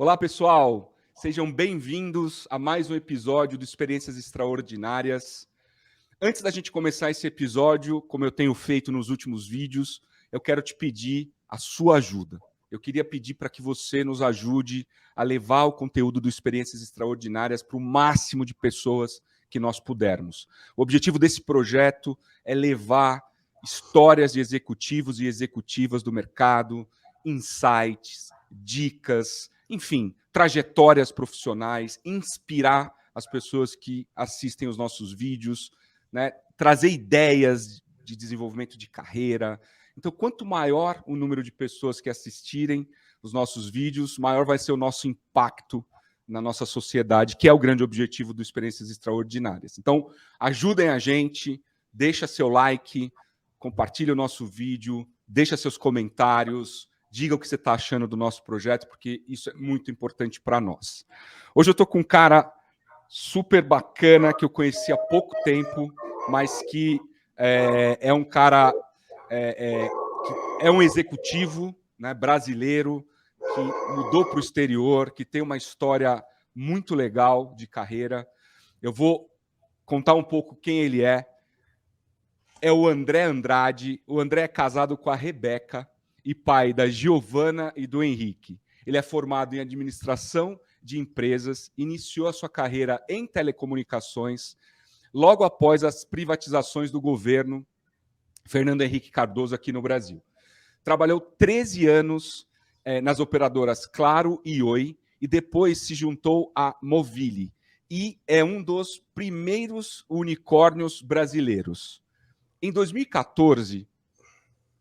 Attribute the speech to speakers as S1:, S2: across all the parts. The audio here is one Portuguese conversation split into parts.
S1: Olá, pessoal! Sejam bem-vindos a mais um episódio do Experiências Extraordinárias. Antes da gente começar esse episódio, como eu tenho feito nos últimos vídeos, eu quero te pedir a sua ajuda. Eu queria pedir para que você nos ajude a levar o conteúdo do Experiências Extraordinárias para o máximo de pessoas que nós pudermos. O objetivo desse projeto é levar histórias de executivos e executivas do mercado, insights, dicas, enfim, trajetórias profissionais, inspirar as pessoas que assistem os nossos vídeos, né? Trazer ideias de desenvolvimento de carreira. Então, quanto maior o número de pessoas que assistirem os nossos vídeos, maior vai ser o nosso impacto na nossa sociedade, que é o grande objetivo do Experiências Extraordinárias. Então, ajudem a gente, deixa seu like, compartilhe o nosso vídeo, deixa seus comentários, diga o que você está achando do nosso projeto, porque isso é muito importante para nós. Hoje eu estou com um cara super bacana que eu conheci há pouco tempo, mas que é um cara, que é um executivo, né, brasileiro, que mudou para o exterior, que tem uma história muito legal de carreira. Eu vou contar um pouco quem ele é. É o André Andrade. O André é casado com a Rebeca e pai da Giovana e do Henrique. Ele é formado em administração de empresas, iniciou a sua carreira em telecomunicações, logo após as privatizações do governo Fernando Henrique Cardoso aqui no Brasil. Trabalhou 13 anos nas operadoras Claro e Oi, e depois se juntou à Movile, e é um dos primeiros unicórnios brasileiros. Em 2014,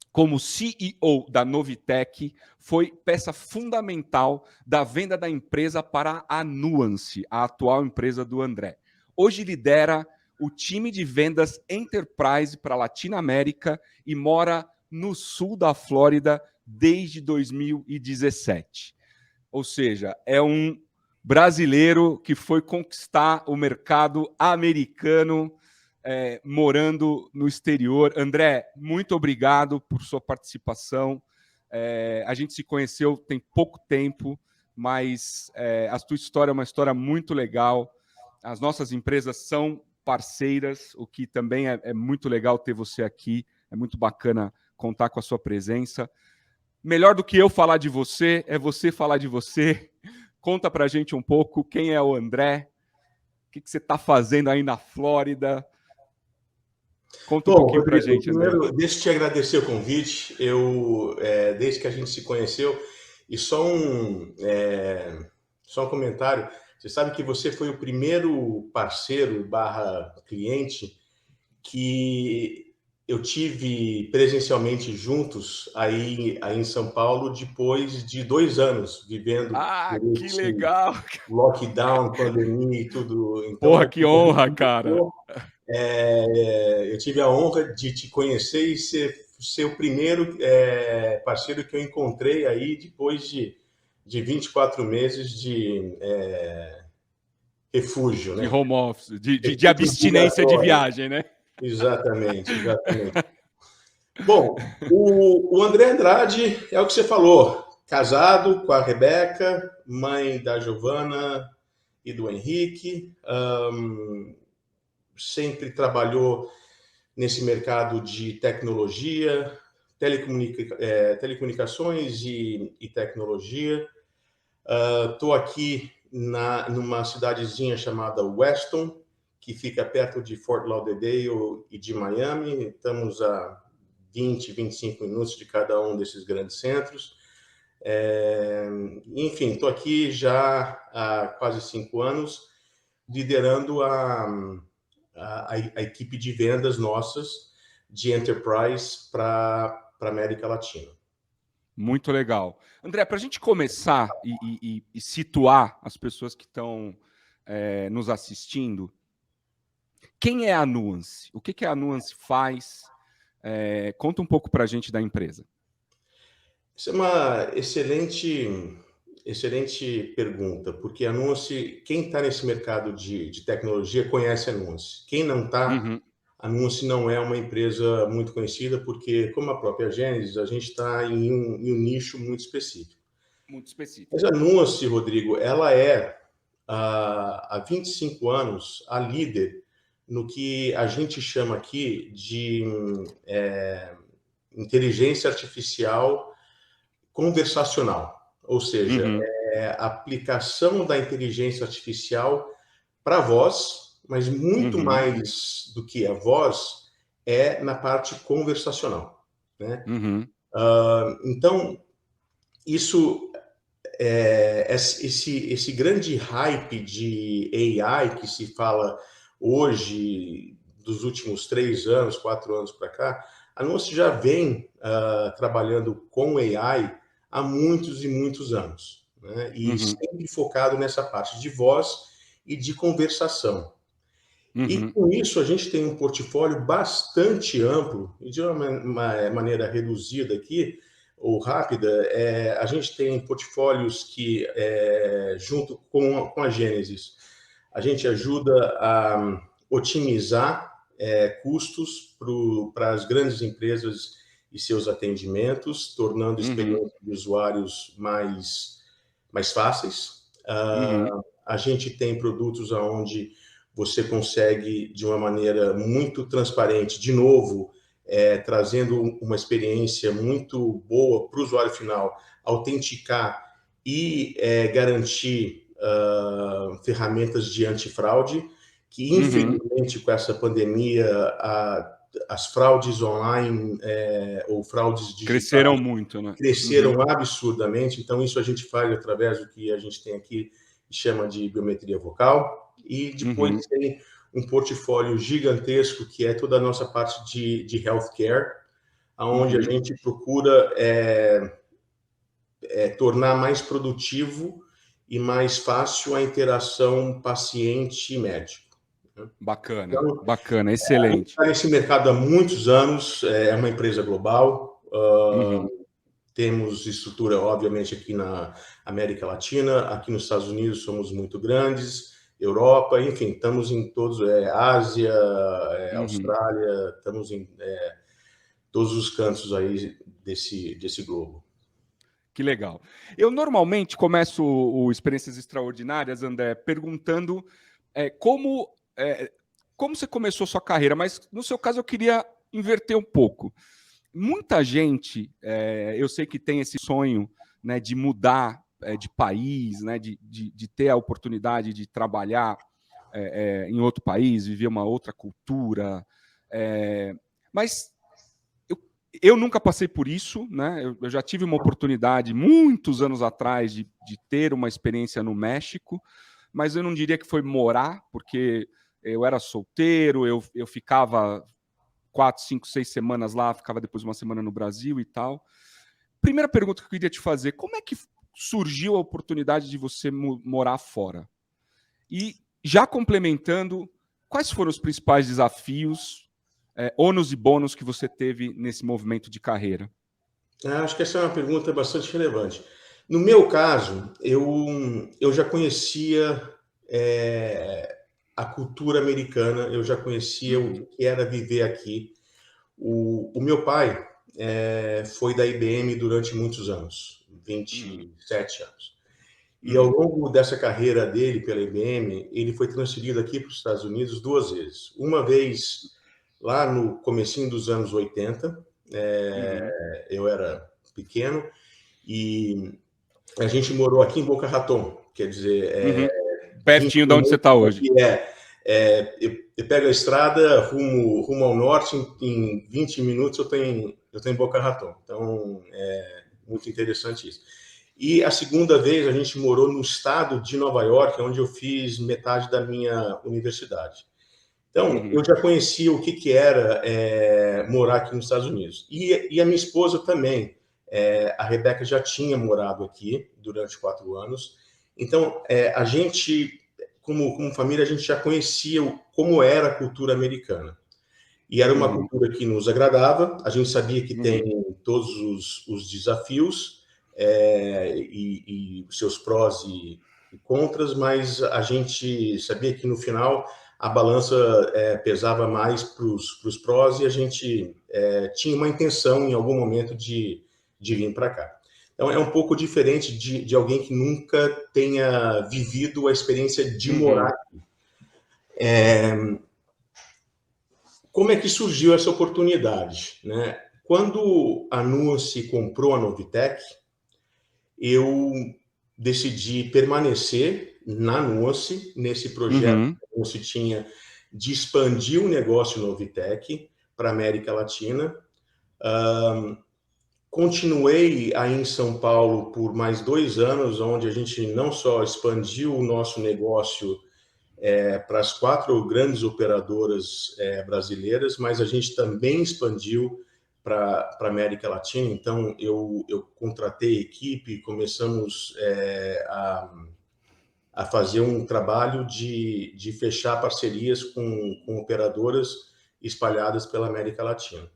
S1: como CEO da Novitec, foi peça fundamental da venda da empresa para a Nuance, a atual empresa do André. Hoje lidera o time de vendas Enterprise para a Latinoamérica e mora no sul da Flórida desde 2017. Ou seja, é um brasileiro que foi conquistar o mercado americano morando no exterior. André, muito obrigado por sua participação. A gente se conheceu tem pouco tempo, mas a tua história é uma história muito legal. As nossas empresas são parceiras, o que também é muito legal ter você aqui. É muito bacana contar com a sua presença. Melhor do que eu falar de você, é você falar de você. Conta pra gente um pouco quem é o André, o que você está fazendo aí na Flórida. Conta um pouquinho para a gente, André.
S2: Primeiro, deixa eu te agradecer o convite. Desde que a gente se conheceu, e só um comentário. Você sabe que você foi o primeiro parceiro barra cliente que eu tive presencialmente juntos aí em São Paulo depois de 2 anos vivendo
S1: que legal!
S2: lockdown, pandemia e tudo. Então,
S1: Porra, que honra, cara!
S2: Eu tive a honra de te conhecer e ser o primeiro parceiro que eu encontrei aí depois de 24 meses de refúgio,
S1: de
S2: né?
S1: Home office, de abstinência de viagem, né?
S2: Exatamente. Bom, o André Andrade é o que você falou, casado com a Rebeca, mãe da Giovana e do Henrique, sempre trabalhou nesse mercado de tecnologia, telecomunicações e tecnologia. Estou aqui numa cidadezinha chamada Weston, que fica perto de Fort Lauderdale e de Miami. Estamos a 20, 25 minutos de cada um desses grandes centros. Enfim, estou aqui já há quase 5 anos, liderando a equipe de vendas nossas de Enterprise para a América Latina.
S1: Muito legal. André, para a gente começar e situar as pessoas que estão nos assistindo, quem é a Nuance? O que a Nuance faz? Conta um pouco para a gente da empresa.
S2: Isso é uma excelente pergunta, porque a Nuance, quem está nesse mercado de tecnologia conhece a Nuance. Quem não está, a Nuance não é uma empresa muito conhecida, porque, como a própria Gênesis, a gente está em um nicho muito específico.
S1: Muito específica.
S2: Mas a Nuance, Rodrigo, ela é, há 25 anos, a líder no que a gente chama aqui de inteligência artificial conversacional. Ou seja, é a aplicação da inteligência artificial para a voz, mas muito mais do que a voz, é na parte conversacional, né? Então, isso, esse grande hype de AI que se fala hoje, dos últimos 3 anos, 4 anos para cá, a Nuance já vem trabalhando com AI há muitos e muitos anos, né? E sempre focado nessa parte de voz e de conversação. E com isso a gente tem um portfólio bastante amplo, e de uma maneira reduzida aqui, ou rápida, a gente tem portfólios que, junto com a Gênesis, a gente ajuda a otimizar custos para as grandes empresas e seus atendimentos, tornando a experiência de usuários mais fáceis. A gente tem produtos onde você consegue, de uma maneira muito transparente, de novo, trazendo uma experiência muito boa para o usuário final, autenticar e garantir ferramentas de antifraude, que infelizmente com essa pandemia as fraudes online ou fraudes digitais
S1: cresceram muito, né?
S2: Cresceram absurdamente. Então isso a gente faz através do que a gente tem aqui, chama de biometria vocal, e depois tem um portfólio gigantesco que é toda a nossa parte de healthcare, onde a gente procura tornar mais produtivo e mais fácil a interação paciente-médico.
S1: Bacana,
S2: Então,
S1: bacana, excelente.
S2: A gente está nesse mercado há muitos anos, é uma empresa global, temos estrutura, obviamente, aqui na América Latina, aqui nos Estados Unidos somos muito grandes, Europa, enfim, estamos em todos, Ásia, Austrália, estamos em todos os cantos aí desse globo.
S1: Que legal. Eu normalmente começo o Experiências Extraordinárias, André, perguntando como você começou sua carreira, mas no seu caso eu queria inverter um pouco. Muita gente, eu sei que tem esse sonho, né, de mudar de país, né, de ter a oportunidade de trabalhar em outro país, viver uma outra cultura, mas eu nunca passei por isso, né? Eu já tive uma oportunidade muitos anos atrás de ter uma experiência no México, mas eu não diria que foi morar, porque eu era solteiro, eu ficava 4, 5, 6 semanas lá, ficava depois uma semana no Brasil e tal. Primeira pergunta que eu queria te fazer, como é que surgiu a oportunidade de você morar fora? E já complementando, quais foram os principais desafios, ônus e bônus que você teve nesse movimento de carreira?
S2: Acho que essa é uma pergunta bastante relevante. No meu caso, eu já conhecia a cultura americana, eu já conhecia o que era viver aqui. O meu pai foi da IBM durante muitos anos, 27 anos. E ao longo dessa carreira dele pela IBM, ele foi transferido aqui para os Estados Unidos 2 vezes. Uma vez lá no comecinho dos anos 80, eu era pequeno, e a gente morou aqui em Boca Raton, quer dizer...
S1: Pertinho de onde você está hoje.
S2: Eu pego a estrada rumo ao norte, em 20 minutos eu estou em Boca Raton. Então, é muito interessante isso. E a segunda vez a gente morou no estado de Nova York, onde eu fiz metade da minha universidade. Então, eu já conhecia o que era morar aqui nos Estados Unidos. E a minha esposa também. A Rebeca já tinha morado aqui durante 4 anos. Então, a gente, como família, a gente já conhecia como era a cultura americana. E era uma cultura que nos agradava. A gente sabia que tem todos os desafios e seus prós e contras, mas a gente sabia que no final a balança pesava mais para os prós, e a gente tinha uma intenção em algum momento de vir para cá. Então, é um pouco diferente de alguém que nunca tenha vivido a experiência de morar. Como é que surgiu essa oportunidade, né? Quando a Nuance comprou a Novitec, eu decidi permanecer na Nuance, nesse projeto que a Nuance tinha de expandir o negócio Novitec para a América Latina. Continuei aí em São Paulo por mais 2 anos, onde a gente não só expandiu o nosso negócio para as 4 grandes operadoras brasileiras, mas a gente também expandiu para a América Latina. Então, eu contratei equipe, começamos a fazer um trabalho de fechar parcerias com operadoras espalhadas pela América Latina.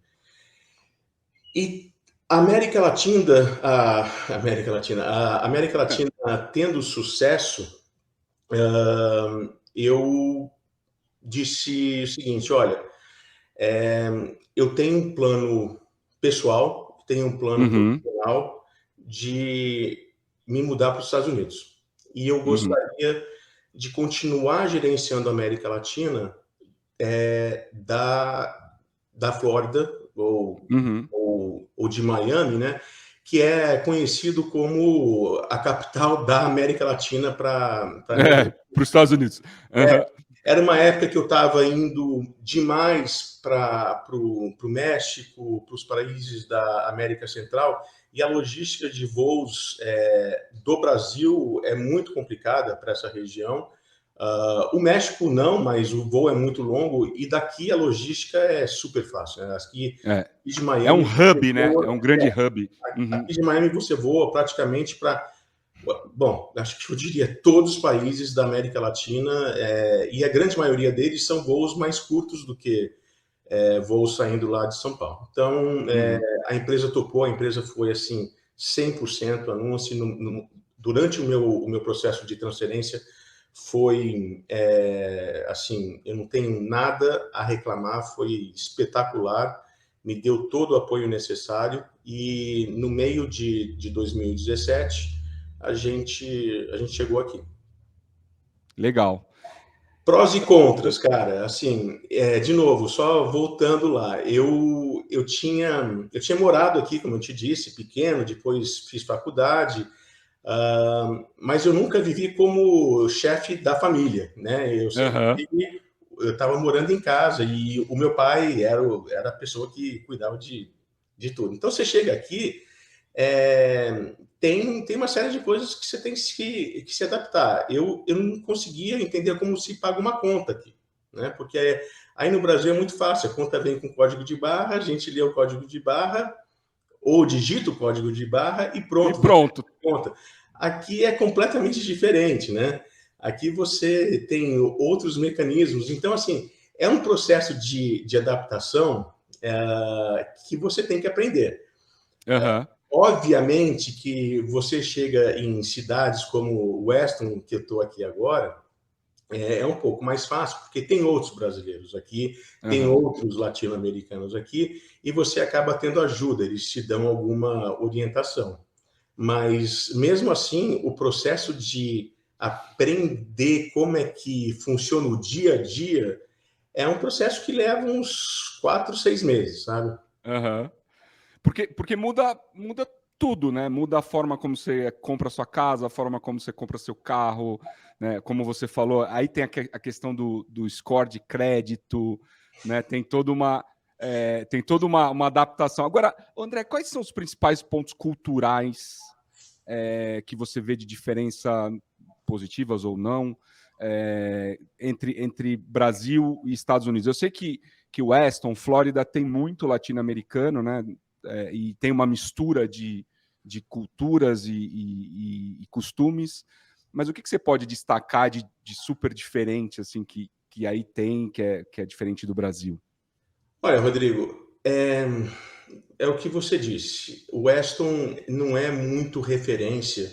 S2: E a América Latina tendo sucesso, eu disse o seguinte: olha, eu tenho um plano pessoal, tenho um plano profissional de me mudar para os Estados Unidos. E eu gostaria de continuar gerenciando a América Latina da Flórida ou de Miami, né? Que é conhecido como a capital da América Latina para
S1: os Estados Unidos.
S2: Era uma época que eu estava indo demais para o México, para os países da América Central, e a logística de voos do Brasil é muito complicada para essa região. O México não, mas o voo é muito longo, e daqui a logística é super fácil. Né? Aqui de Miami,
S1: é um hub, né? É um grande hub.
S2: Aqui de Miami você voa praticamente para... Bom, acho que eu diria todos os países da América Latina, e a grande maioria deles são voos mais curtos do que voos saindo lá de São Paulo. Então, a empresa topou, a empresa foi assim 100% anúncio. Durante o meu processo de transferência, foi assim, eu não tenho nada a reclamar, foi espetacular, me deu todo o apoio necessário, e no meio de 2017, a gente chegou aqui.
S1: Legal.
S2: Prós e contras, cara, assim, de novo, só voltando lá, eu tinha morado aqui, como eu te disse, pequeno, depois fiz faculdade, mas eu nunca vivi como chefe da família, né? Eu sempre eu estava morando em casa, e o meu pai era a pessoa que cuidava de tudo. Então, você chega aqui, tem uma série de coisas que você tem que se adaptar. Eu não conseguia entender como se paga uma conta aqui, né? Porque aí no Brasil é muito fácil, a conta vem com código de barra, a gente lê o código de barra, ou digita o código de barra e pronto.
S1: E pronto.
S2: Conta. Aqui é completamente diferente, né? Aqui você tem outros mecanismos. Então, assim, é um processo de adaptação que você tem que aprender. Obviamente que você chega em cidades como Weston, que eu estou aqui agora, é um pouco mais fácil, porque tem outros brasileiros aqui, tem outros latino-americanos aqui, e você acaba tendo ajuda, eles te dão alguma orientação. Mas, mesmo assim, o processo de aprender como é que funciona o dia a dia é um processo que leva uns 4, 6 meses, sabe?
S1: Porque muda tudo, né? Muda a forma como você compra a sua casa, a forma como você compra seu carro, né? Como você falou, aí tem a questão do score de crédito, né? Tem toda uma adaptação. Agora, André, quais são os principais pontos culturais que você vê de diferença, positivas ou não, entre Brasil e Estados Unidos? Eu sei que Weston, Flórida, tem muito latino-americano, né? E tem uma mistura de culturas e costumes, mas o que você pode destacar de super diferente, assim, que aí tem, que é diferente do Brasil?
S2: Olha, Rodrigo, é o que você disse. O Weston não é muito referência,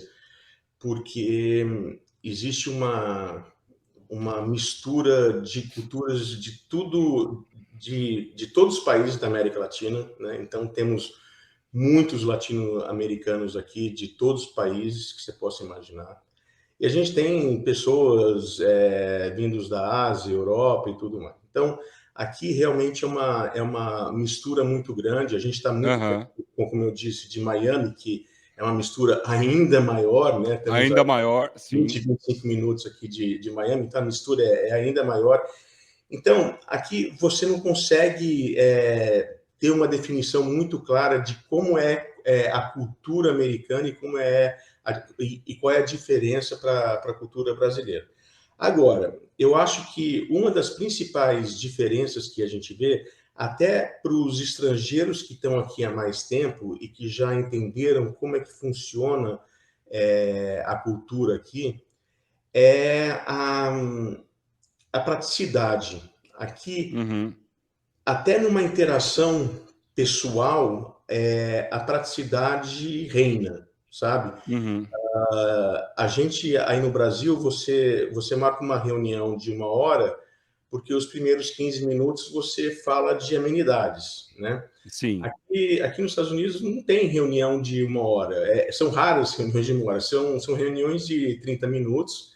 S2: porque existe uma mistura de culturas de tudo, de todos os países da América Latina, né? Então, temos muitos latino-americanos aqui de todos os países que você possa imaginar. E a gente tem pessoas vindos da Ásia, Europa e tudo mais. Então, aqui realmente é uma mistura muito grande. A gente está muito, como eu disse, de Miami, que é uma mistura ainda maior, né? Temos
S1: ainda maior,
S2: 20, 25 minutos aqui de Miami, então a mistura é ainda maior. Então, aqui você não consegue ter uma definição muito clara de como é a cultura americana e como e qual é a diferença para a cultura brasileira. Agora, eu acho que uma das principais diferenças que a gente vê, até para os estrangeiros que estão aqui há mais tempo e que já entenderam como é que funciona a cultura aqui, é a praticidade. Aqui, até numa interação pessoal, a praticidade reina, sabe? A gente, aí no Brasil, você marca uma reunião de 1 hora, porque os primeiros 15 minutos você fala de amenidades, né?
S1: Sim.
S2: Aqui nos Estados Unidos não tem reunião de 1 hora. São raras reuniões de 1 hora. São reuniões de 30 minutos,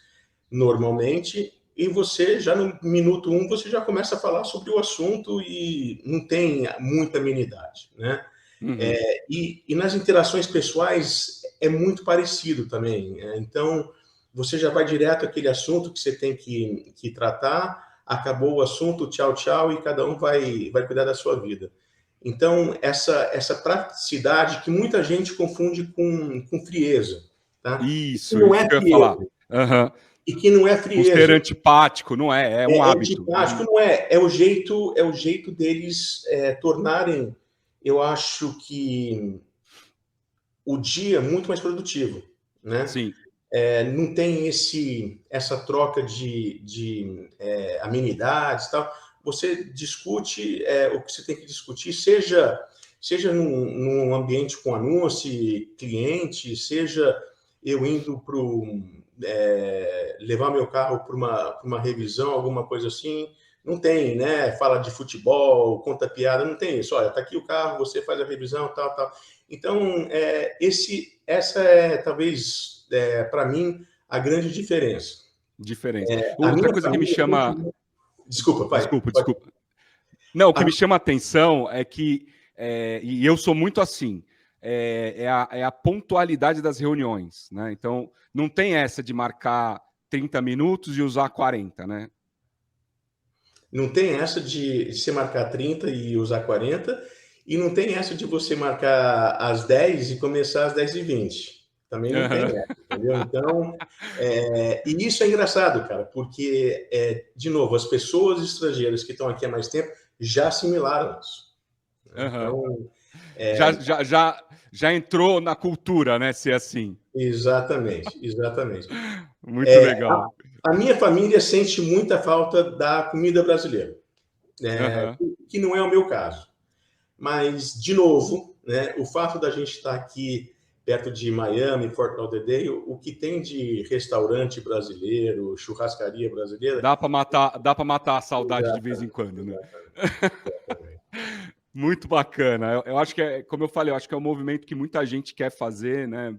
S2: normalmente, e você, já no minuto 1, você já começa a falar sobre o assunto e não tem muita amenidade, né? E nas interações pessoais é muito parecido também. Então, você já vai direto àquele assunto que você tem que tratar, acabou o assunto, tchau, tchau, e cada um vai cuidar da sua vida. Então, essa praticidade que muita gente confunde com frieza. Tá?
S1: Isso que eu ia falar.
S2: E que não é frieza.
S1: Por ser antipático, não é um hábito.
S2: Antipático não é. É o jeito deles tornarem, eu acho que, o dia muito mais produtivo, né?
S1: Sim.
S2: Não tem essa troca de amenidades e tal. Você discute o que você tem que discutir, seja num ambiente com anúncio, cliente, seja eu indo para levar meu carro para uma revisão, alguma coisa assim. Não tem, né? Fala de futebol, conta piada, não tem isso. Olha, tá aqui o carro, você faz a revisão, tal, tal. Então, essa é, talvez, para mim, a grande diferença.
S1: Outra coisa que me chama...
S2: Desculpa, pai.
S1: Desculpa. Não, o que me chama a atenção é que, e eu sou muito assim, é a pontualidade das reuniões, né? Então, não tem essa de marcar 30 minutos e usar 40, né?
S2: Não tem essa de você marcar 30 e usar 40, e não tem essa de você marcar às 10 e começar às 10h20. Também não tem essa, entendeu? Então, e isso é engraçado, cara, porque, de novo, as pessoas estrangeiras que estão aqui há mais tempo já assimilaram isso. Então,
S1: já entrou na cultura, né, ser assim.
S2: Exatamente.
S1: Muito legal.
S2: A minha família sente muita falta da comida brasileira, que não é o meu caso. Mas, de novo, né, o fato da gente estar aqui perto de Miami, Fort Lauderdale, o que tem de restaurante brasileiro, churrascaria brasileira...
S1: Dá para matar a saudade de vez em quando, né?
S2: Exatamente.
S1: Muito bacana. Eu acho que, como eu falei, eu acho que é um movimento que muita gente quer fazer, né?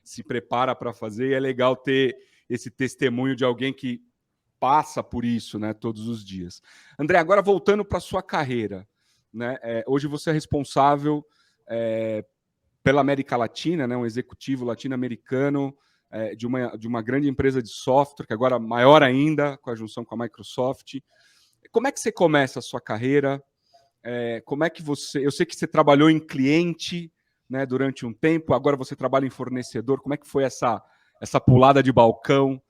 S1: Se prepara para fazer, e é legal ter esse testemunho de alguém que passa por isso, né, todos os dias. André, agora voltando para a sua carreira, né? Hoje você é responsável pela América Latina, né? Um executivo latino-americano de uma grande empresa de software, que agora é maior ainda, com a junção com a Microsoft. Como é que você começa a sua carreira? Como é que você... Eu sei que você trabalhou em cliente, né, durante um tempo, agora você trabalha em fornecedor. Como é que foi essa pulada de balcão?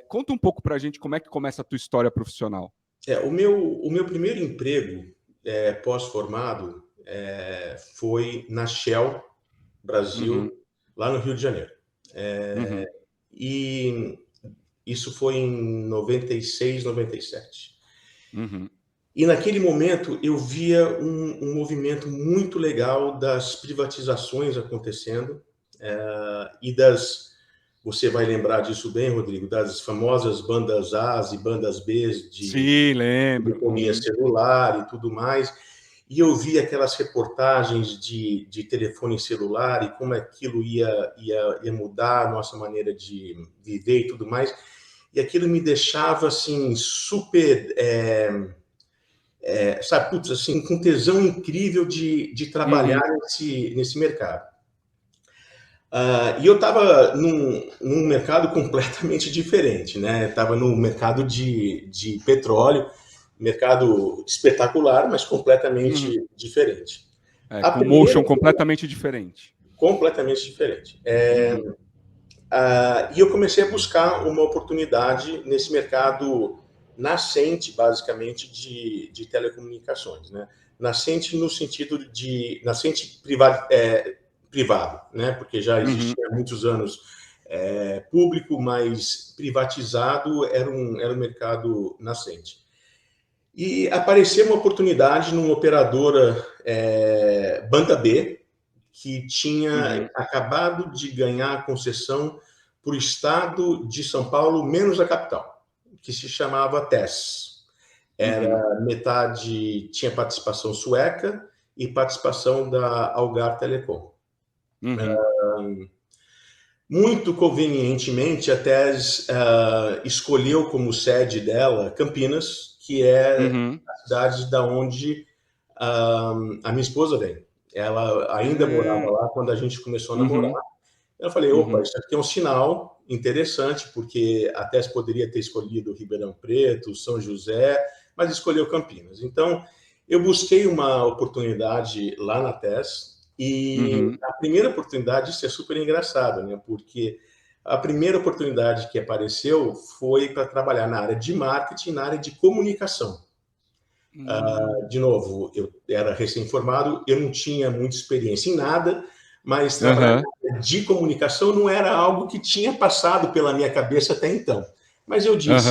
S1: Conta um pouco para a gente como é que começa a tua história profissional.
S2: O meu primeiro emprego pós-formado foi na Shell Brasil, lá no Rio de Janeiro. E isso foi em 96, 97. E naquele momento eu via um movimento muito legal das privatizações acontecendo e você vai lembrar disso bem, Rodrigo, das famosas bandas A e bandas B de telefonia celular e tudo mais. e eu vi aquelas reportagens de telefone celular e como aquilo ia mudar a nossa maneira de viver e tudo mais, e aquilo me deixava, assim, super, sabe, putz, assim, com tesão incrível de trabalhar nesse mercado. E eu estava num mercado completamente diferente, né? Estava no mercado de petróleo, mercado espetacular, mas completamente diferente. A
S1: Com
S2: primeira
S1: motion completamente diferente.
S2: completamente diferente. E eu comecei a buscar uma oportunidade nesse mercado nascente, basicamente, de telecomunicações, né? Nascente no sentido de nascente privado, né? Porque já existia há muitos anos público, mas privatizado era um mercado nascente. E apareceu uma oportunidade numa operadora Banda B, que tinha acabado de ganhar a concessão para o estado de São Paulo, menos a capital, que se chamava TES. Era metade, tinha participação sueca e participação da Algar Telecom. Muito convenientemente, a TES escolheu como sede dela Campinas, que é a cidade da onde a minha esposa vem. Ela ainda morava lá quando a gente começou a namorar. Eu falei, opa, isso aqui é um sinal interessante, porque a TES poderia ter escolhido Ribeirão Preto, São José, mas escolheu Campinas. Então, eu busquei uma oportunidade lá na TES, e a primeira oportunidade, isso é super engraçado, né? Porque a primeira oportunidade que apareceu foi para trabalhar na área de marketing, na área de comunicação. De novo, eu era recém-formado, eu não tinha muita experiência em nada, mas trabalhar de comunicação não era algo que tinha passado pela minha cabeça até então. Mas eu disse,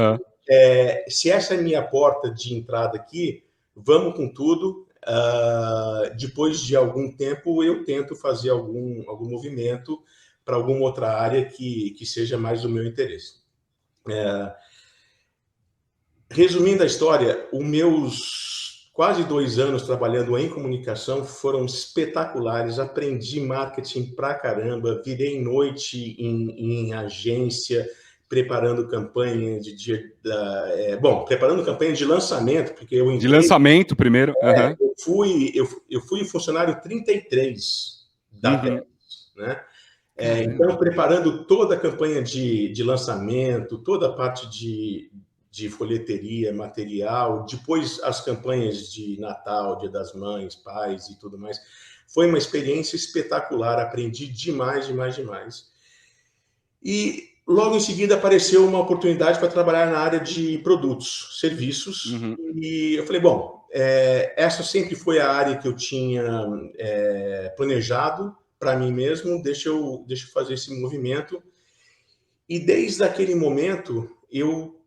S2: se essa é a minha porta de entrada aqui, vamos com tudo. Depois de algum tempo, eu tento fazer algum movimento para alguma outra área que seja mais do meu interesse. Resumindo a história, os meus quase 2 anos trabalhando em comunicação foram espetaculares. Aprendi marketing pra caramba, virei noite em agência, preparando campanha preparando campanha de lançamento, porque eu entrei...
S1: De lançamento primeiro.
S2: Eu fui funcionário 33 da TES, né? Então, preparando toda a campanha de lançamento, toda a parte de folheteria, material, depois as campanhas de Natal, Dia das Mães, Pais e tudo mais. Foi uma experiência espetacular, aprendi demais. E logo em seguida apareceu uma oportunidade para trabalhar na área de produtos, serviços, e eu falei, bom, essa sempre foi a área que eu tinha planejado para mim mesmo, deixa eu fazer esse movimento. E desde aquele momento, eu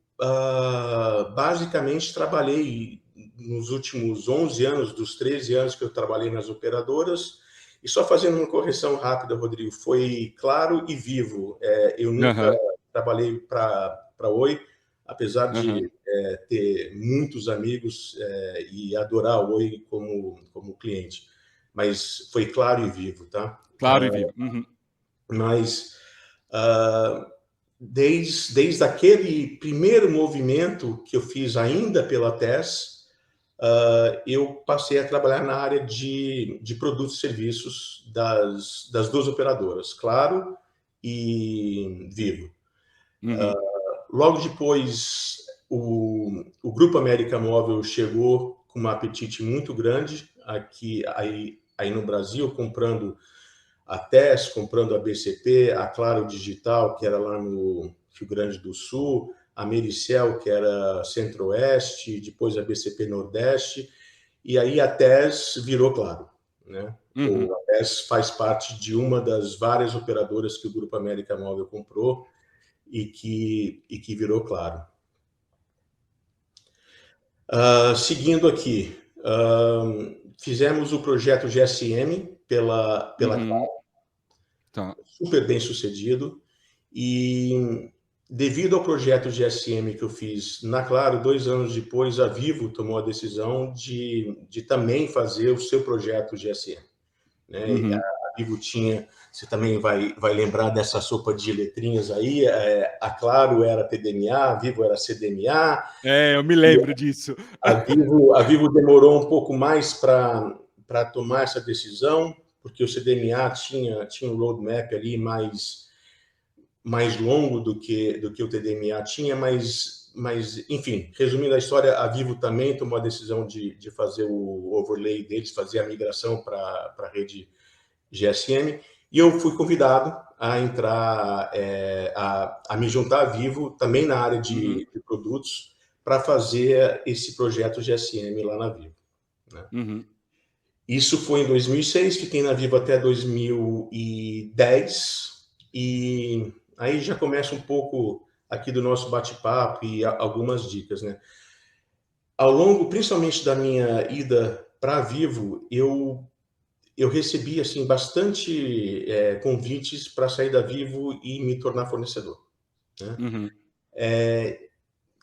S2: basicamente trabalhei nos últimos 11 anos, dos 13 anos que eu trabalhei nas operadoras, e só fazendo uma correção rápida, Rodrigo, foi Claro e Vivo. Eu nunca trabalhei para Oi, apesar de ter muitos amigos e adorar o Oi como cliente. Mas foi Claro e Vivo, tá?
S1: Claro e Vivo.
S2: Mas desde aquele primeiro movimento que eu fiz ainda pela TES, eu passei a trabalhar na área de produtos e serviços das duas operadoras, Claro e Vivo. Logo depois, o Grupo América Móvil chegou com um apetite muito grande aí no Brasil, comprando a TES, comprando a BCP, a Claro Digital, que era lá no Rio Grande do Sul, a Mericel, que era Centro-Oeste, depois a BCP Nordeste, e aí a TES virou Claro, né? A TES faz parte de uma das várias operadoras que o Grupo América Móvil comprou e que virou Claro. Seguindo aqui, fizemos o projeto GSM pela Claro, super bem sucedido, e devido ao projeto GSM que eu fiz na Claro, 2 anos depois, a Vivo tomou a decisão de também fazer o seu projeto GSM. Né? E
S1: Uhum.
S2: a Vivo tinha, você também vai lembrar dessa sopa de letrinhas aí, a Claro era TDMA, a Vivo era CDMA.
S1: Eu me lembro disso.
S2: A Vivo demorou um pouco mais para tomar essa decisão, porque o CDMA tinha um roadmap ali mais longo do que o TDMA tinha, mas, enfim, resumindo a história, a Vivo também tomou a decisão de fazer o overlay deles, fazer a migração para a rede GSM, e eu fui convidado a entrar, a me juntar à Vivo, também na área
S1: Uhum.
S2: de produtos, para fazer esse projeto GSM lá na Vivo. Né?
S1: Uhum.
S2: Isso foi em 2006, fiquei na Vivo até 2010, e aí já começa um pouco aqui do nosso bate-papo e algumas dicas, né? Ao longo, principalmente da minha ida para a Vivo, eu recebi assim bastante convites para sair da Vivo e me tornar fornecedor, né?
S1: Uhum.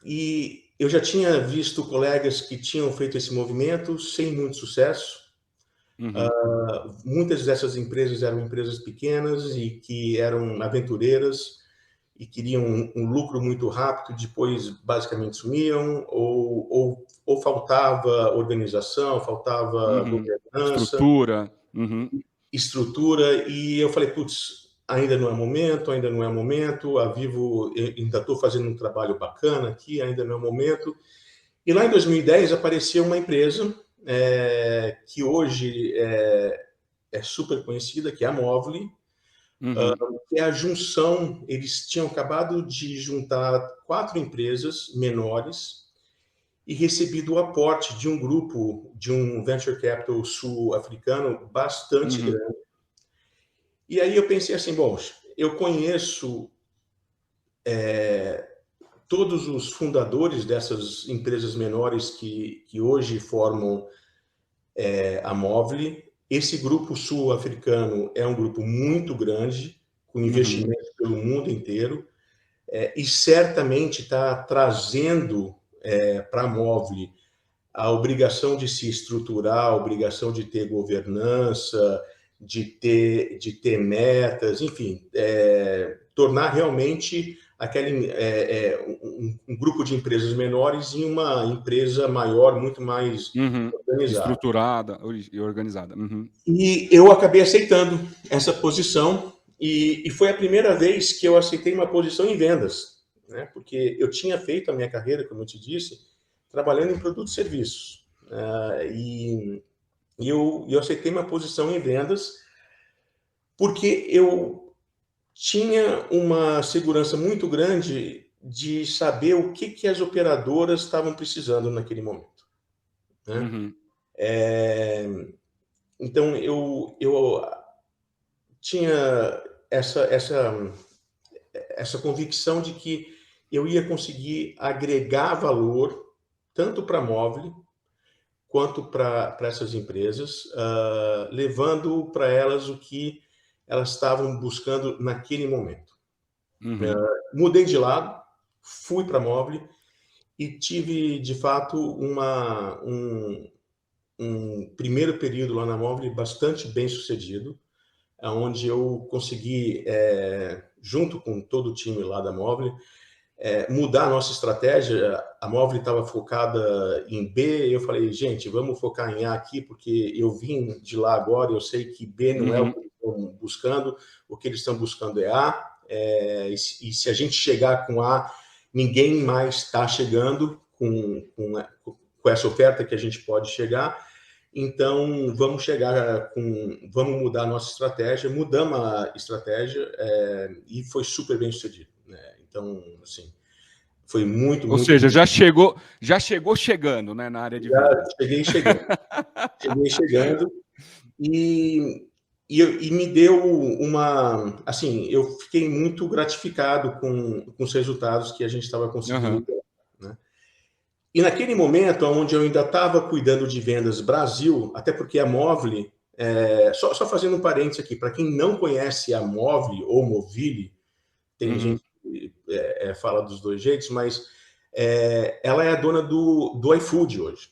S2: E eu já tinha visto colegas que tinham feito esse movimento sem muito sucesso.
S1: Uhum.
S2: Muitas dessas empresas eram empresas pequenas e que eram aventureiras e queriam um lucro muito rápido, depois basicamente sumiam, ou faltava organização, faltava
S1: Uhum.
S2: governança,
S1: Estrutura. Uhum.
S2: estrutura, e eu falei, putz, ainda não é momento, ainda não é momento, a Vivo, ainda estou fazendo um trabalho bacana aqui, ainda não é momento. E lá em 2010 apareceu uma empresa que hoje é super conhecida, que é a Movile,
S1: Uhum.
S2: que é a junção, eles tinham acabado de juntar 4 empresas menores e recebido o aporte de um grupo, de um venture capital sul-africano bastante
S1: Uhum.
S2: grande. E aí eu pensei assim, bom, eu conheço todos os fundadores dessas empresas menores que hoje formam a Movile. Esse grupo sul-africano é um grupo muito grande, com
S1: Uhum.
S2: investimento pelo mundo inteiro, e certamente está trazendo para a Movile a obrigação de se estruturar, a obrigação de ter governança, de ter metas, enfim, tornar realmente um grupo de empresas menores em uma empresa maior, muito mais
S1: Uhum.
S2: organizada.
S1: Estruturada e organizada. Uhum.
S2: E eu acabei aceitando essa posição, e foi a primeira vez que eu aceitei uma posição em vendas, né? Porque eu tinha feito a minha carreira, como eu te disse, trabalhando em produtos e serviços. Eu aceitei uma posição em vendas porque eu tinha uma segurança muito grande de saber o que as operadoras estavam precisando naquele momento, né?
S1: Uhum.
S2: Então, eu tinha essa convicção de que eu ia conseguir agregar valor tanto para a Movile quanto para essas empresas, levando para elas o que elas estavam buscando naquele momento.
S1: Uhum.
S2: Mudei de lado, fui para a Movile e tive, de fato, um primeiro período lá na Movile bastante bem sucedido, onde eu consegui, junto com todo o time lá da Movile, mudar a nossa estratégia. A Movile estava focada em B, eu falei, gente, vamos focar em A aqui, porque eu vim de lá agora, eu sei que B não é o
S1: Uhum.
S2: que eles estão buscando, o que eles estão buscando é A, e se a gente chegar com A, ninguém mais está chegando com essa oferta que a gente pode chegar. Então, vamos mudar a nossa estratégia. Mudamos a estratégia e foi super bem sucedido, né? Então, assim, foi muito,
S1: Ou
S2: muito
S1: seja,
S2: bom.
S1: já chegou chegando, né, na área de
S2: Já
S1: vendas.
S2: cheguei chegando e me deu assim, eu fiquei muito gratificado com os resultados que a gente estava conseguindo
S1: Aham.
S2: ter, né? E naquele momento, onde eu ainda estava cuidando de vendas Brasil, até porque a Movile, só fazendo um parênteses aqui, para quem não conhece a Movile ou Movile, tem
S1: Uhum.
S2: gente gente fala dos dois jeitos, mas ela é a dona do iFood hoje.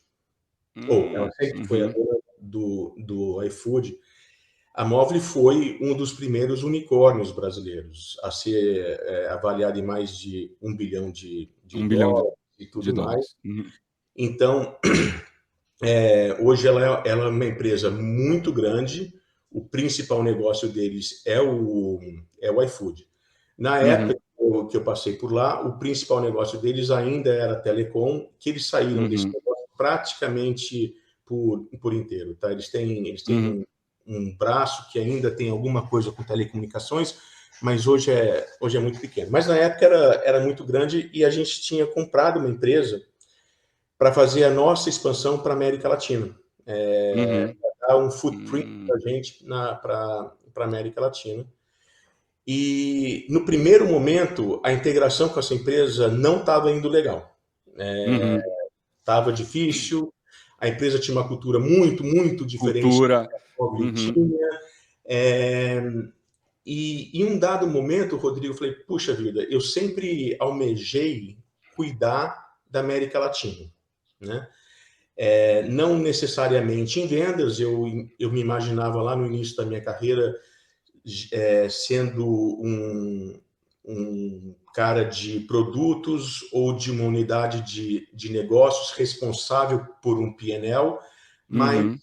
S2: Ou ela sempre foi a dona do iFood. A Movile foi um dos primeiros unicórnios brasileiros a ser avaliado em mais de $1 bilhão de dólares e tudo mais. Então, hoje ela é uma empresa muito grande. O principal negócio deles é o iFood. Na época que eu passei por lá, o principal negócio deles ainda era telecom, que eles saíram desse negócio praticamente por inteiro. Tá? Eles têm um braço que ainda tem alguma coisa com telecomunicações, mas hoje é muito pequeno. Mas na época era muito grande e a gente tinha comprado uma empresa para fazer a nossa expansão para a América Latina. Dar um footprint para a gente para a América Latina. E no primeiro momento, a integração com essa empresa não estava indo legal. Estava difícil, a empresa tinha uma cultura muito, muito diferente da que a Movile tinha. E em um dado momento, Rodrigo, eu falei, puxa vida, eu sempre almejei cuidar da América Latina, né? Não necessariamente em vendas, eu me imaginava lá no início da minha carreira sendo um cara de produtos ou de uma unidade de negócios responsável por um P&L, mas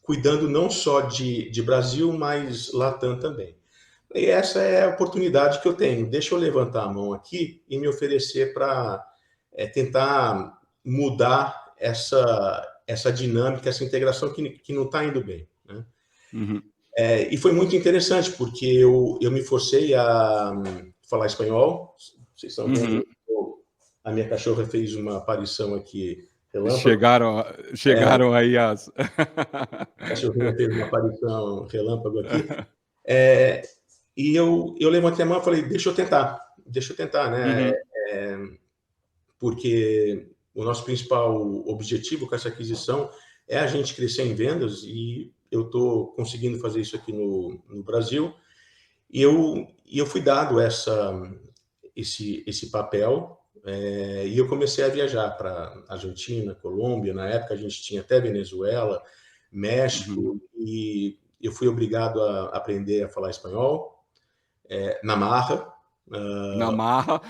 S2: cuidando não só de Brasil, mas Latam também. E essa é a oportunidade que eu tenho. Deixa eu levantar a mão aqui e me oferecer para tentar mudar essa dinâmica, essa integração que não está indo bem, né? E foi muito interessante, porque eu me forcei a falar espanhol. Vocês estão vendo, a minha cachorra fez uma aparição aqui, relâmpago.
S1: Chegaram aí as...
S2: A cachorrinha fez uma aparição relâmpago aqui. E eu levantei a mão e falei, deixa eu tentar, né? Porque o nosso principal objetivo com essa aquisição é a gente crescer em vendas, e eu estou conseguindo fazer isso aqui no Brasil. E eu fui dado esse papel, e eu comecei a viajar para Argentina, Colômbia. Na época a gente tinha até Venezuela, México, e eu fui obrigado a aprender a falar espanhol na marra.
S1: Na marra.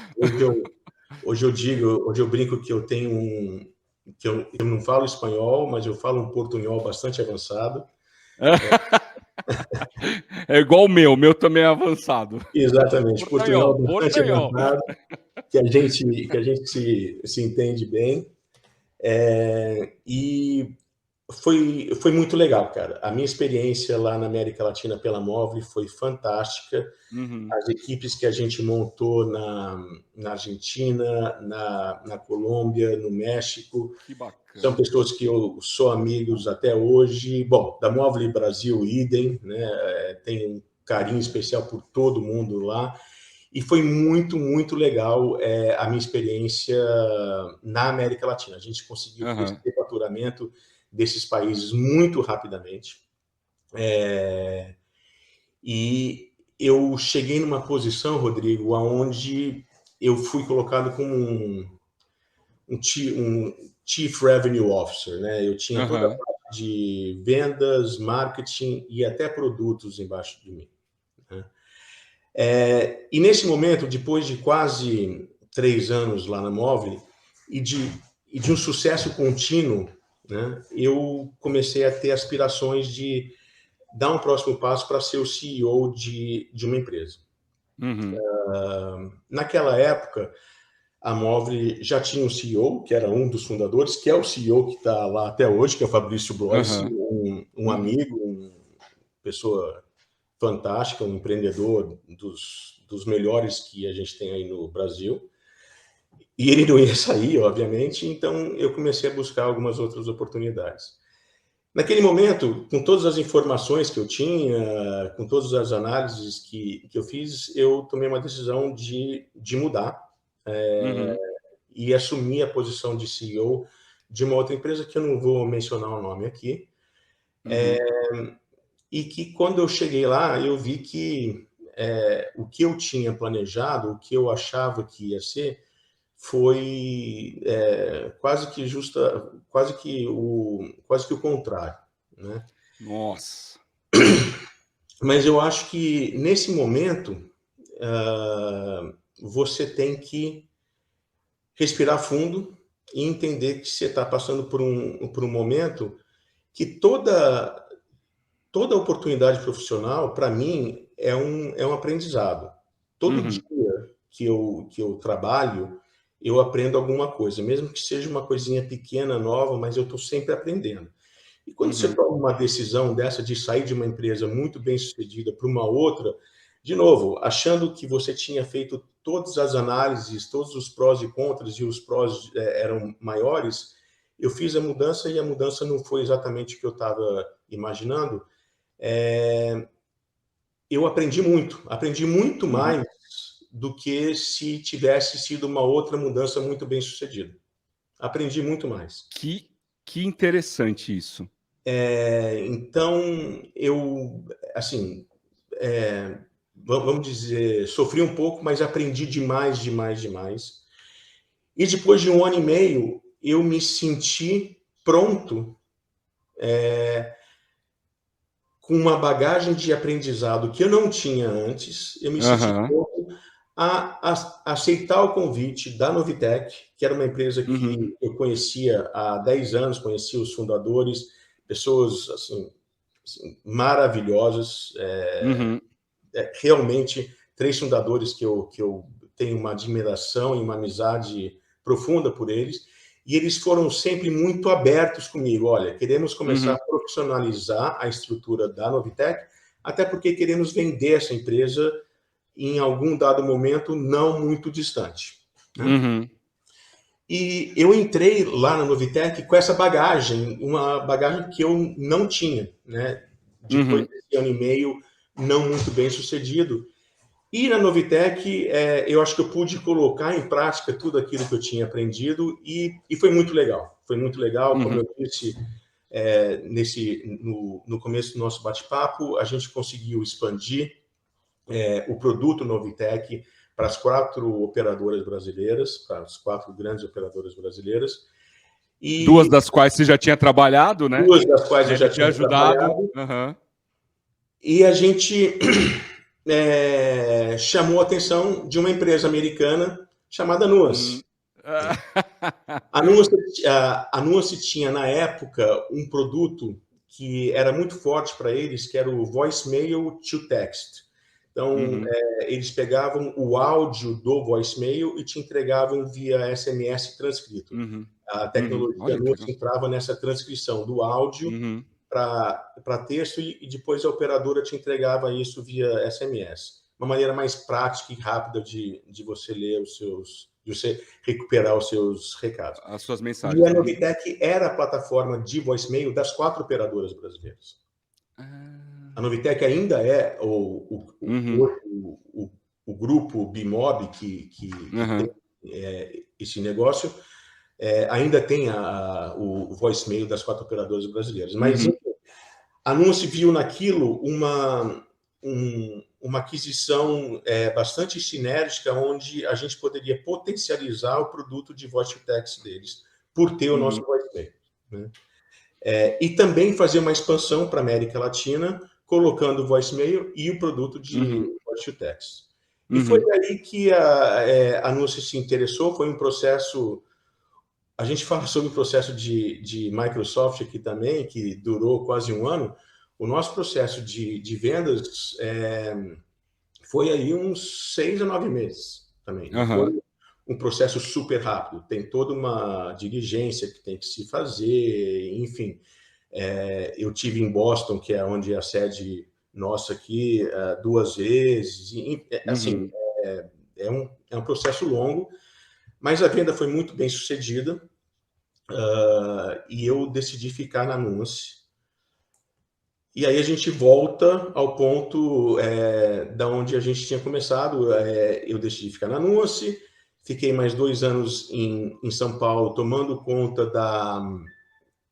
S2: Hoje eu brinco que eu tenho que eu não falo espanhol, mas eu falo um portunhol bastante avançado.
S1: É igual o meu também é avançado.
S2: Exatamente, portunhol bastante avançado, que a gente se entende bem. E foi muito legal, cara. A minha experiência lá na América Latina pela Movile foi fantástica. As equipes que a gente montou na Argentina, na Colômbia, no México, são pessoas que eu sou amigos até hoje. Bom, da Movile Brasil, idem, né? Tenho um carinho especial por todo mundo lá. E foi muito, muito legal a minha experiência na América Latina. A gente conseguiu crescer o faturamento desses países muito rapidamente. E eu cheguei numa posição, Rodrigo, onde eu fui colocado como um Chief Revenue Officer, né? Eu tinha toda a parte de vendas, marketing e até produtos embaixo de mim, né? E nesse momento, depois de quase 3 anos lá na Movile e de um sucesso contínuo, né, eu comecei a ter aspirações de dar um próximo passo para ser o CEO de uma empresa. Naquela época, a Movile já tinha um CEO, que era um dos fundadores, que é o CEO que está lá até hoje, que é o Fabrício Blois, um amigo, uma pessoa fantástica, um empreendedor dos melhores que a gente tem aí no Brasil. E ele não ia sair, obviamente, então eu comecei a buscar algumas outras oportunidades. Naquele momento, com todas as informações que eu tinha, com todas as análises que eu fiz, eu tomei uma decisão de mudar e assumir a posição de CEO de uma outra empresa que eu não vou mencionar o nome aqui. E que quando eu cheguei lá, eu vi que o que eu tinha planejado, o que eu achava que ia ser, foi quase que o contrário, né?
S1: Nossa.
S2: Mas eu acho que nesse momento você tem que respirar fundo e entender que você está passando por um momento que toda oportunidade profissional, para mim, é um aprendizado. Todo dia que eu trabalho, eu aprendo alguma coisa, mesmo que seja uma coisinha pequena, nova, mas eu estou sempre aprendendo. E quando você toma uma decisão dessa de sair de uma empresa muito bem sucedida para uma outra, de novo, achando que você tinha feito todas as análises, todos os prós e contras, e os prós eram maiores, eu fiz a mudança e a mudança não foi exatamente o que eu estava imaginando. Eu aprendi muito mais do que se tivesse sido uma outra mudança muito bem sucedida. Aprendi muito mais.
S1: Que interessante isso.
S2: Então, vamos dizer, sofri um pouco, mas aprendi demais. E depois de 1 ano e meio, eu me senti pronto, com uma bagagem de aprendizado que eu não tinha antes. Eu me senti pronto a aceitar o convite da Novitec, que era uma empresa que eu conhecia há 10 anos, conhecia os fundadores, pessoas assim maravilhosas, realmente 3 fundadores que eu tenho uma admiração e uma amizade profunda por eles, e eles foram sempre muito abertos comigo. Olha, queremos começar a profissionalizar a estrutura da Novitec, até porque queremos vender essa empresa em algum dado momento não muito distante, né? E eu entrei lá na Novitec com essa bagagem, uma bagagem que eu não tinha, né? Depois desse 1 ano e meio não muito bem sucedido. E na Novitec, eu acho que eu pude colocar em prática tudo aquilo que eu tinha aprendido e foi muito legal. Foi muito legal, como eu disse no começo do nosso bate-papo, a gente conseguiu expandir o produto Novitec para as 4 operadoras brasileiras, para as 4 grandes operadoras brasileiras.
S1: E 2 das quais você já tinha trabalhado, né?
S2: 2 das quais eu já tinha
S1: ajudado.
S2: trabalhado. E a gente chamou a atenção de uma empresa americana chamada Nuance. A Nuance tinha, na época, um produto que era muito forte para eles, que era o Voicemail to Text. Então, eles pegavam o áudio do voicemail e te entregavam via SMS transcrito. A tecnologia Nuance entrava nessa transcrição do áudio para texto e depois a operadora te entregava isso via SMS. Uma maneira mais prática e rápida de você ler de você recuperar os seus recados.
S1: As suas mensagens.
S2: E a Novitec era a plataforma de voicemail das 4 operadoras brasileiras. A Novitec ainda é o grupo Bimob que tem esse negócio, ainda tem o voicemail das 4 operadoras brasileiras. Mas a Nuance viu naquilo uma aquisição bastante sinérgica, onde a gente poderia potencializar o produto de voice to text deles, por ter o nosso voicemail, né? E também fazer uma expansão para a América Latina, colocando o voicemail e o produto de voice to text. E foi aí que a Nuance se interessou. Foi um processo... A gente fala sobre o processo de Microsoft aqui também, que durou quase 1 ano. O nosso processo de vendas foi aí uns 6 a 9 meses também. Foi um processo super rápido. Tem toda uma diligência que tem que se fazer, enfim. Eu tive em Boston, que é onde é a sede nossa aqui, 2 vezes. Assim, é um processo longo, mas a venda foi muito bem sucedida, e eu decidi ficar na Nuance. E aí a gente volta ao ponto da onde a gente tinha começado. Eu decidi ficar na Nuance, fiquei mais 2 anos em São Paulo, tomando conta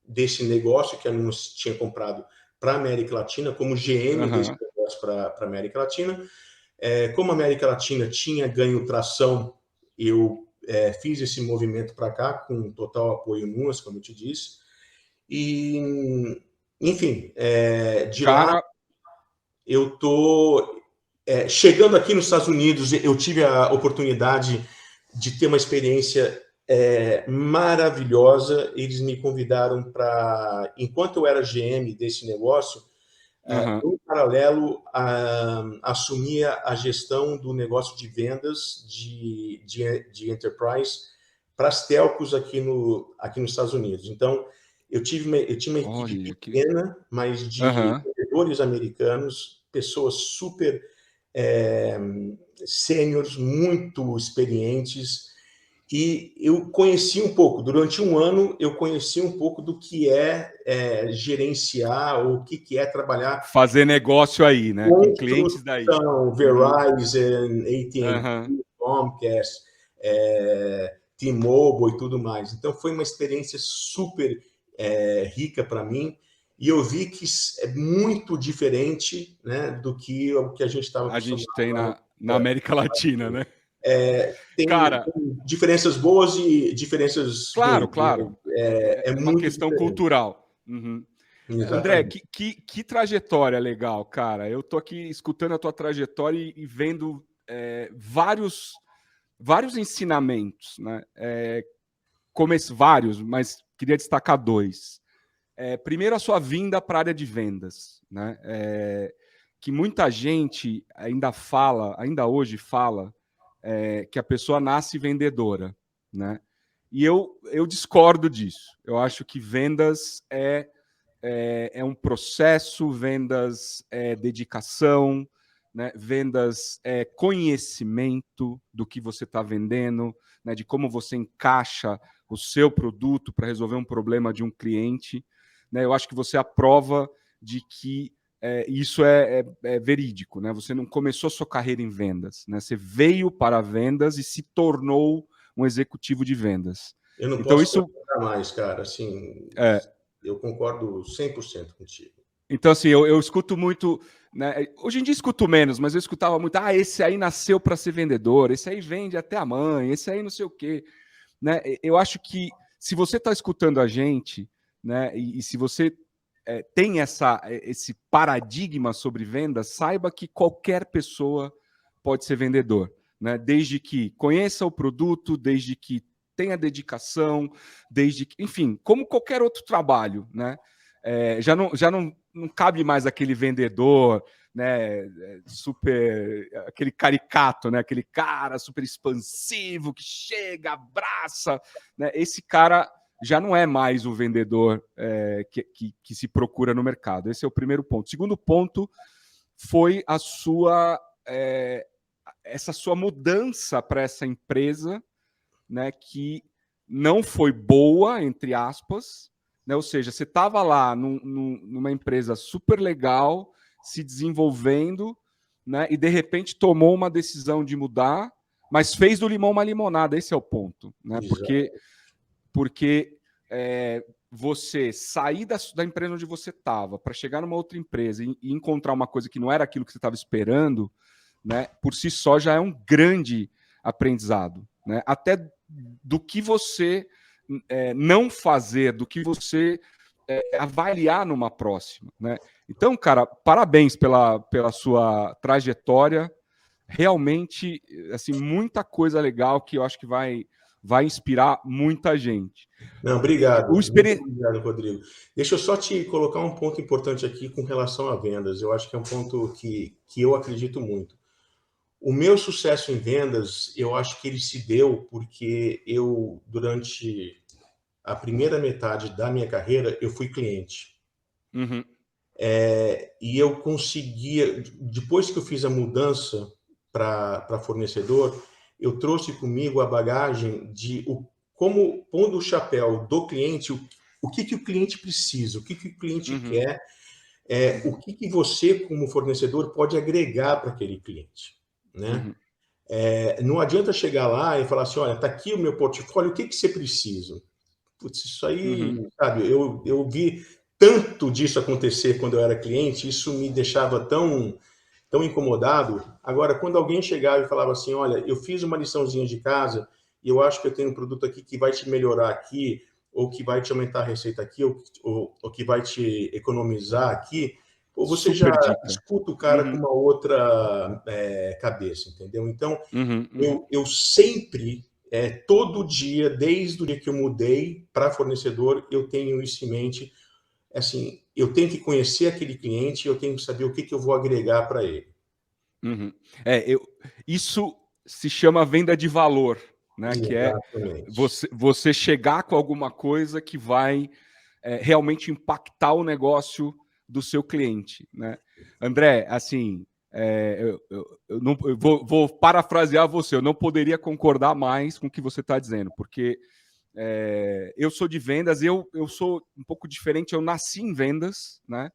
S2: desse negócio que a Nuance tinha comprado para a América Latina, como GM desse negócio para a América Latina. Como a América Latina tinha ganho tração, eu fiz esse movimento para cá, com total apoio NUAS, como eu te disse. E, enfim, de lá
S1: Cara,
S2: eu estou chegando aqui nos Estados Unidos. Eu tive a oportunidade de ter uma experiência maravilhosa. Eles me convidaram para, enquanto eu era GM desse negócio,
S1: uhum.
S2: no paralelo, assumia a gestão do negócio de vendas de enterprise para as telcos aqui nos Estados Unidos. Então, eu tinha uma equipe
S1: Olha que.
S2: pequena, mas de
S1: Uhum.
S2: vendedores americanos, pessoas super sêniores, muito experientes. E eu conheci um pouco, durante um ano, eu conheci um pouco do que gerenciar, ou o que é trabalhar
S1: Fazer negócio aí, né? Com clientes daí.
S2: construção,
S1: Uhum.
S2: Verizon, AT&T,
S1: Uhum.
S2: Comcast, T-Mobile e tudo mais. Então, foi uma experiência super rica para mim, e eu vi que é muito diferente, né, do que o que a gente estava
S1: A
S2: acostumado
S1: gente tem
S2: lá.
S1: na América Latina, né?
S2: Tem
S1: Cara,
S2: diferenças boas e diferenças
S1: claro,
S2: ruins.
S1: claro.
S2: É
S1: É uma
S2: muito
S1: questão
S2: diferente.
S1: cultural. Uhum. André,
S2: Exatamente.
S1: que trajetória legal, cara. Eu tô aqui escutando a tua trajetória e vendo vários ensinamentos, né? Vários, mas queria destacar dois. Primeiro, a sua vinda para a área de vendas, né? Que muita gente ainda hoje fala, que a pessoa nasce vendedora, né? E eu discordo disso. Eu acho que vendas é um processo, vendas é dedicação, né? Vendas é conhecimento do que você está vendendo, né? De como você encaixa o seu produto para resolver um problema de um cliente. Né? Eu acho que você é a prova de que isso é verídico. Né? Você não começou sua carreira em vendas, né? Você veio para vendas e se tornou um executivo de vendas.
S2: Eu não
S1: Então,
S2: posso
S1: isso
S2: concordar mais, cara. Assim,
S1: é,
S2: eu concordo 100% contigo.
S1: Então, assim, eu escuto muito, né? Hoje em dia escuto menos, mas eu escutava muito, esse aí nasceu para ser vendedor, esse aí vende até a mãe, esse aí não sei o quê. Né? Eu acho que se você está escutando a gente, né, e se você tem esse paradigma sobre vendas, saiba que qualquer pessoa pode ser vendedor. Né? Desde que conheça o produto, desde que tenha dedicação, desde que, enfim, como qualquer outro trabalho, né? Já não cabe mais aquele vendedor, né, super, aquele caricato, né, aquele cara super expansivo que chega, abraça, né? Esse cara já não é mais o vendedor que se procura no mercado. Esse é o primeiro ponto. O segundo ponto foi essa sua mudança para essa empresa, né, que não foi boa, entre aspas, né? Ou seja, você estava lá numa empresa super legal, se desenvolvendo, né? E de repente tomou uma decisão de mudar, mas fez do limão uma limonada. Esse é o ponto, né?
S2: Exato.
S1: Porque você sair da empresa onde você estava para chegar numa outra empresa e encontrar uma coisa que não era aquilo que você estava esperando, né? Por si só já é um grande aprendizado, né? Até do que você não fazer, do que você avaliar numa próxima, né? Então, cara, parabéns pela sua trajetória. Realmente, assim, muita coisa legal que eu acho que vai inspirar muita gente.
S2: Não,
S1: O
S2: obrigado. Muito
S1: experi...
S2: obrigado, Rodrigo. Deixa eu só te colocar um ponto importante aqui com relação a vendas. Eu acho que é um ponto que eu acredito muito. O meu sucesso em vendas, eu acho que ele se deu porque eu, durante a primeira metade da minha carreira, eu fui cliente.
S1: Uhum.
S2: E eu conseguia, depois que eu fiz a mudança para fornecedor, eu trouxe comigo a bagagem de como, pondo o chapéu do cliente, o que o cliente precisa, o que o cliente
S1: Uhum.
S2: quer, o que você, como fornecedor, pode agregar para aquele cliente, né?
S1: Uhum.
S2: Não adianta chegar lá e falar assim, olha, está aqui o meu portfólio, o que você precisa? Putz, isso aí,
S1: Uhum.
S2: sabe, eu vi tanto disso acontecer quando eu era cliente, isso me deixava tão tão incomodado. Agora, quando alguém chegava e falava assim, olha, eu fiz uma liçãozinha de casa e eu acho que eu tenho um produto aqui que vai te melhorar aqui, ou que vai te aumentar a receita aqui, ou que vai te economizar aqui, ou você já
S1: Super dica.
S2: escuta o cara com uma outra cabeça, entendeu? Então, eu sempre, todo dia, desde o dia que eu mudei para fornecedor, eu tenho isso em mente. Assim, eu tenho que conhecer aquele cliente, eu tenho que saber o que eu vou agregar para ele.
S1: Isso se chama venda de valor, né? Que é
S2: Exatamente.
S1: você chegar com alguma coisa que vai realmente impactar o negócio do seu cliente, né? André, assim, eu vou parafrasear você, eu não poderia concordar mais com o que você está dizendo, porque eu sou de vendas, eu sou um pouco diferente, eu nasci em vendas, né?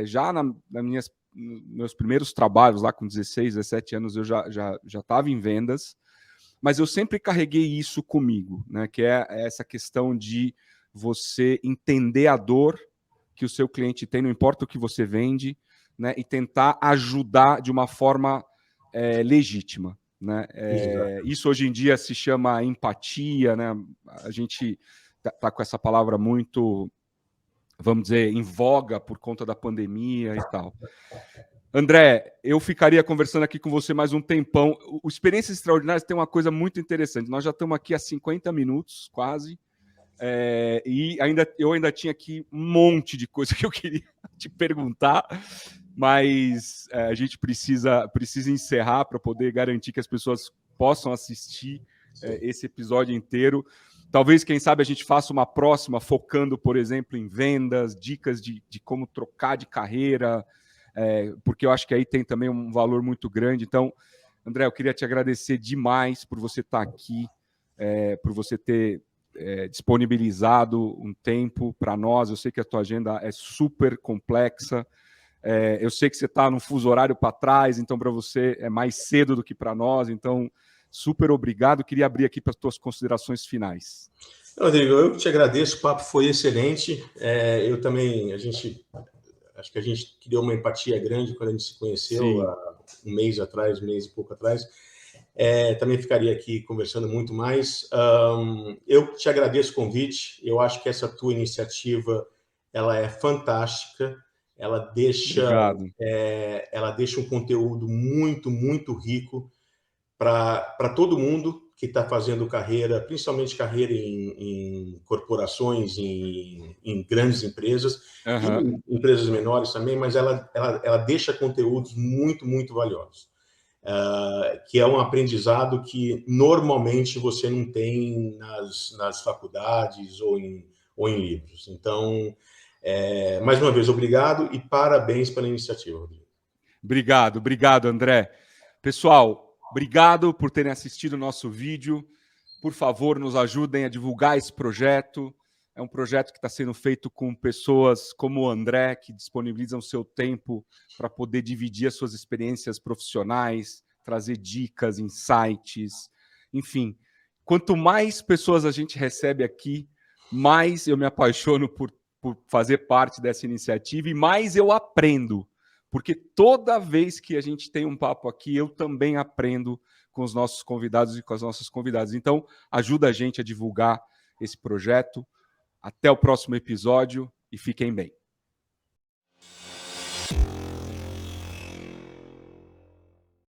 S1: Já nas meus primeiros trabalhos, lá com 16, 17 anos, eu já estava em vendas, mas eu sempre carreguei isso comigo, né? Que é essa questão de você entender a dor que o seu cliente tem, não importa o que você vende, né? E tentar ajudar de uma forma legítima. Né? Isso hoje em dia se chama empatia, né? A gente tá com essa palavra muito, vamos dizer, em voga por conta da pandemia e tal. André, eu ficaria conversando aqui com você mais um tempão. O Experiências Extraordinárias tem uma coisa muito interessante. Nós já estamos aqui há 50 minutos, quase, e eu ainda tinha aqui um monte de coisa que eu queria te perguntar, mas a gente precisa encerrar para poder garantir que as pessoas possam assistir esse episódio inteiro. Talvez, quem sabe, a gente faça uma próxima focando, por exemplo, em vendas, dicas de como trocar de carreira, porque eu acho que aí tem também um valor muito grande. Então, André, eu queria te agradecer demais por você estar aqui, por você ter disponibilizado um tempo para nós. Eu sei que a tua agenda é super complexa. Eu sei que você está num fuso horário para trás, então para você é mais cedo do que para nós. Então, super obrigado. Queria abrir aqui para as tuas considerações finais.
S2: Rodrigo, eu te agradeço, o papo foi excelente. Eu também, acho que a gente criou uma empatia grande quando a gente se conheceu há um mês e pouco atrás. Também ficaria aqui conversando muito mais. Eu te agradeço o convite. Eu acho que essa tua iniciativa ela é fantástica. Ela deixa um conteúdo muito, muito rico para todo mundo que está fazendo carreira, principalmente carreira em corporações, em grandes empresas, e em empresas menores também, mas ela deixa conteúdos muito, muito valiosos. Que é um aprendizado que normalmente você não tem nas faculdades ou em livros. Então, mais uma vez, obrigado e parabéns pela iniciativa, Rodrigo.
S1: Obrigado, André. Pessoal, obrigado por terem assistido o nosso vídeo. Por favor, nos ajudem a divulgar esse projeto. É um projeto que está sendo feito com pessoas como o André, que disponibilizam o seu tempo para poder dividir as suas experiências profissionais, trazer dicas, insights, enfim. Quanto mais pessoas a gente recebe aqui, mais eu me apaixono por fazer parte dessa iniciativa e mais eu aprendo. Porque toda vez que a gente tem um papo aqui, eu também aprendo com os nossos convidados e com as nossas convidadas. Então, ajuda a gente a divulgar esse projeto. Até o próximo episódio e fiquem bem.